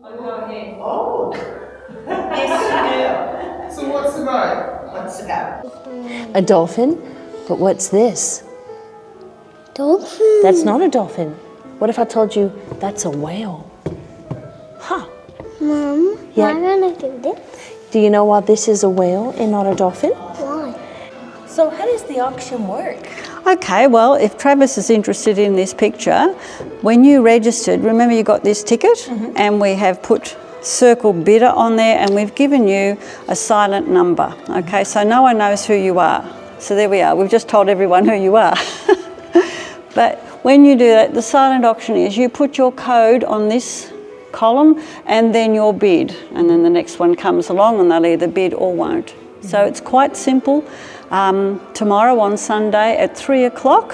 I'll go ahead. Oh, yes you do. So what's the go? What's the go? A dolphin? But what's this? Dolphin. That's not a dolphin. What if I told you that's a whale? Huh. Mum, Yeah. why don't I do this? Do you know why this is a whale and not a dolphin? Why? So how does the auction work? Okay, well, if Travis is interested in this picture, when you registered, remember you got this ticket and we have put circle bidder on there and we've given you a silent number. Okay, so no one knows who you are. So there we are, we've just told everyone who you are. But when you do that, the silent auction is you put your code on this column and then your bid, and then the next one comes along and they'll either bid or won't. So it's quite simple. Tomorrow on Sunday at 3 o'clock,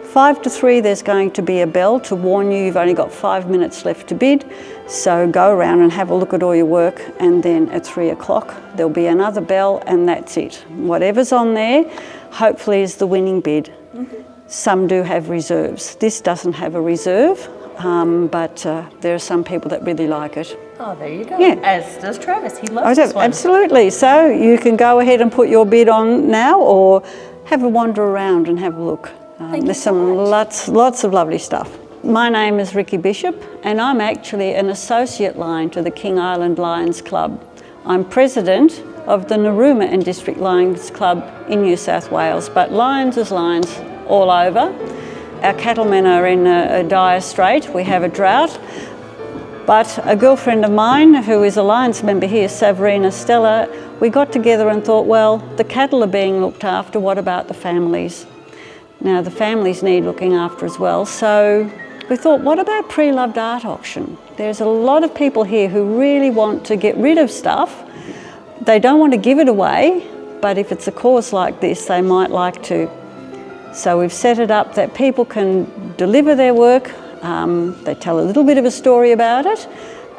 5 to 3, there's going to be a bell to warn you you've only got 5 minutes left to bid. So go around and have a look at all your work, and then at 3 o'clock there'll be another bell, and that's it. Whatever's on there hopefully is the winning bid. Some do have reserves. This doesn't have a reserve, but there are some people that really like it. Oh, there you go. Yeah. As does Travis. He loves this one. Absolutely. So you can go ahead and put your bid on now, or have a wander around and have a look. There's some lots of lovely stuff. My name is Ricky Bishop, and I'm actually an associate lion to the King Island Lions Club. I'm president of the Narooma and District Lions Club in New South Wales, but lions is lions all over. Our cattlemen are in a dire strait. We have a drought. But a girlfriend of mine, who is a Lions member here, Saverina Stella, we got together and thought, well, the cattle are being looked after, what about the families? Now, the families need looking after as well, so we thought, what about pre-loved art auction? There's a lot of people here who really want to get rid of stuff. They don't want to give it away, but if it's a cause like this, they might like to. So we've set it up that people can deliver their work. They tell a little bit of a story about it,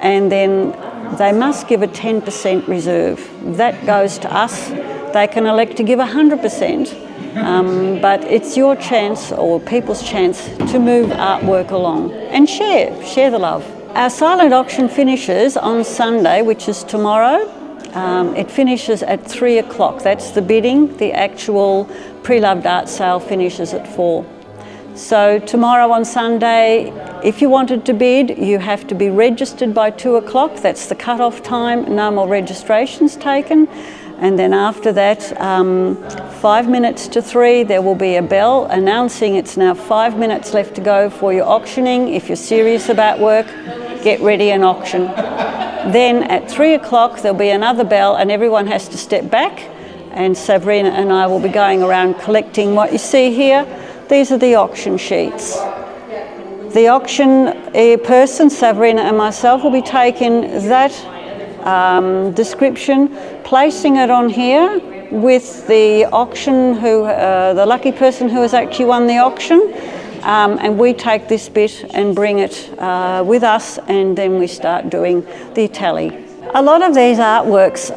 and then they must give a 10% reserve. That goes to us. They can elect to give 100%, but it's your chance, or people's chance, to move artwork along and share the love. Our silent auction finishes on Sunday, which is tomorrow. It finishes at 3 o'clock. That's the bidding. The actual pre-loved art sale finishes at 4. So tomorrow on Sunday, if you wanted to bid, you have to be registered by 2 o'clock. That's the cut-off time. No more registrations taken. And then after that, 5 minutes to 3, there will be a bell announcing it's now 5 minutes left to go for your auctioning. If you're serious about work, get ready and auction. Then at 3 o'clock, there'll be another bell and everyone has to step back. And Sabrina and I will be going around collecting what you see here. These are the auction sheets. The auction person, Sabrina and myself, will be taking that description, placing it on here with the auction the lucky person who has actually won the auction, and we take this bit and bring it with us, and then we start doing the tally. A lot of these artworks,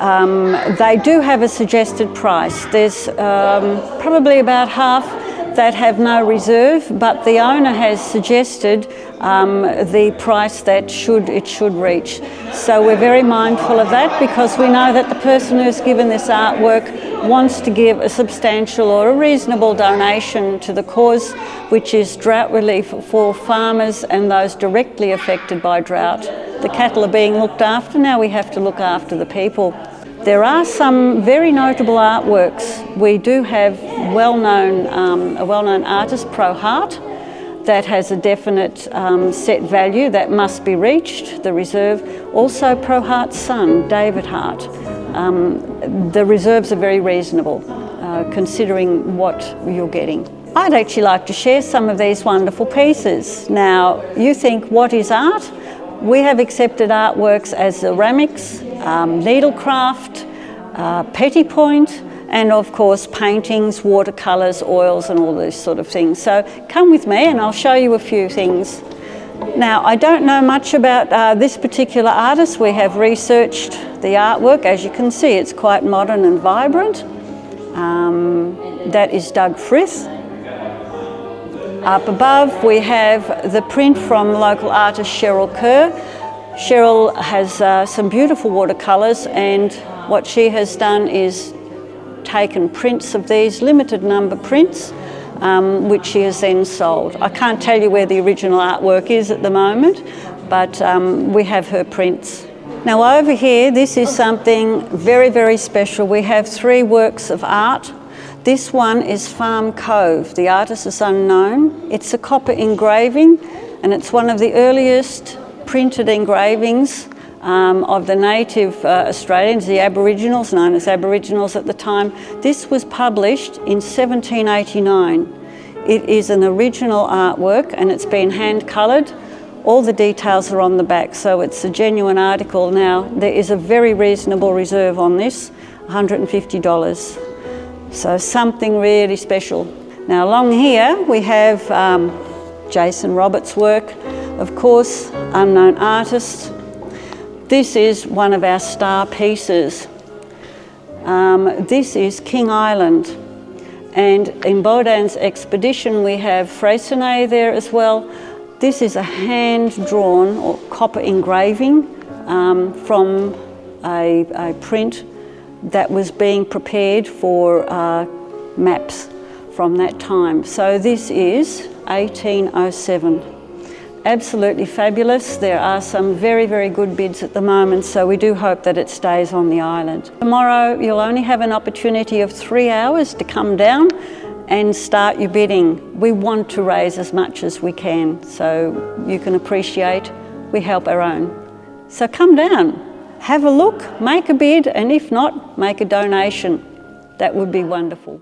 they do have a suggested price. There's probably about half that have no reserve, but the owner has suggested the price that it should reach. So we're very mindful of that, because we know that the person who's given this artwork wants to give a substantial or a reasonable donation to the cause, which is drought relief for farmers and those directly affected by drought. The cattle are being looked after, now we have to look after the people. There are some very notable artworks. We do have a well-known artist, Pro Hart, that has a definite set value that must be reached, the reserve. Also Pro Hart's son, David Hart. The reserves are very reasonable, considering what you're getting. I'd actually like to share some of these wonderful pieces. Now, you think, what is art? We have accepted artworks as ceramics, needlecraft, petit point, and of course paintings, watercolours, oils and all these sort of things. So come with me and I'll show you a few things. Now, I don't know much about this particular artist. We have researched the artwork. As you can see, it's quite modern and vibrant. That is Doug Frith. Up above we have the print from local artist Cheryl Kerr. Cheryl has some beautiful watercolours, and what she has done is taken prints of these, limited number prints, which she has then sold. I can't tell you where the original artwork is at the moment, but we have her prints. Now over here, this is something very, very special. We have 3 works of art. This one is Farm Cove. The artist is unknown. It's a copper engraving, and it's one of the earliest printed engravings of the native Australians, the Aboriginals, known as Aboriginals at the time. This was published in 1789. It is an original artwork, and it's been hand-coloured. All the details are on the back, so it's a genuine article. Now, there is a very reasonable reserve on this, $150. So something really special. Now along here we have Jason Roberts' work, of course, unknown artist. This is one of our star pieces. This is King Island, and in Baudin's expedition we have Freycinet there as well. This is a hand-drawn or copper engraving from a print that was being prepared for maps from that time. So this is 1807. Absolutely fabulous. There are some very, very good bids at the moment, so we do hope that it stays on the island. Tomorrow you'll only have an opportunity of 3 hours to come down and start your bidding. We want to raise as much as we can, so you can appreciate we help our own. So come down, have a look, make a bid, and if not, make a donation. That would be wonderful.